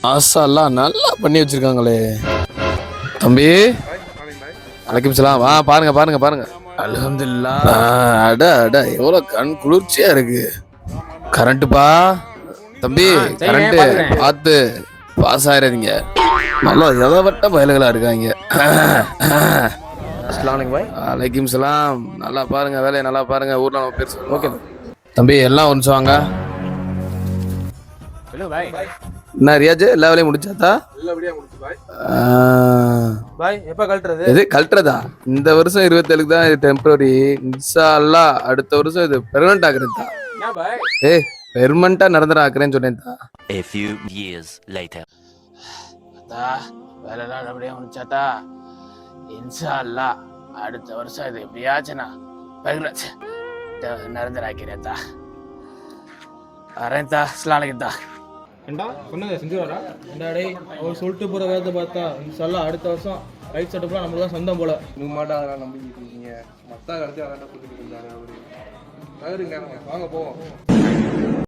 மாசாலாம் நல்லா பண்ணி வச்சிருக்காங்களே. தம்பி அலைக்கும் சலாம். பாருங்க பாருங்க பாருங்க. அல்ஹம்துலில்லாஹ். அட அட எவ்வளோ கண் குளிர்ச்சியா இருக்கு. கரண்ட்டுப்பா தம்பி, கரண்ட்டு பார்த்து பாஸ் ஆயிடாதீங்க. நல்லா எதவட்ட பயல்களா இருக்காங்க. அலைக்கும் சலாம். நல்லா பாருங்க, வேலையை நல்லா பாருங்க. ஊர்ல நம்ம பேர் சொல்லுவோம். ஓகே தம்பி, எல்லாம் ஒரு நிமிஷம் வாங்க. என்ன ரியாஜ், எல்லா வேலையும் முடிச்சாத்தா? எப்ப கழட்டுறது? இது கழட்டுறதா? இந்த வருஷம் 27க்கு தான் இது டெம்பரரி. இன்ஷா அல்லாஹ் அடுத்த வருஷம் இது பெர்மனன்ட் ஆக்குறதா. ஏய், பெர்மனன்ட்டா நிரந்தரம் ஆக்குறேன்னு சொன்னேன். A few years later. வேலைலாம் நல்லபடியா முடிச்சாத்தா? இன்ஷா அல்லாஹ் அடுத்த வருஷம் இது எப்படியாச்சுன்னா நிரந்தரம் ஆக்கிறேன்தா. வரேன்தா. அஸ்ஸலாமு அலைக்கும். ஏண்டா சொன்னதை செஞ்சுவாரா? ஏண்டா டேய், அவர் சொல்லிட்டு போகிற வேலை பார்த்தா இன்ஷால்லா அடுத்த வருஷம் ரைட் செட்டப்லாம் நம்மளுக்கு தான் சொந்தம் போல. நீங்கள் மாட்டா அதெல்லாம் நம்பிக்கிட்டு இருக்கீங்க. மற்ற கடத்தி அதெல்லாம் சொல்லிட்டு இருந்தாரு அவரு. வாங்க போவோம்.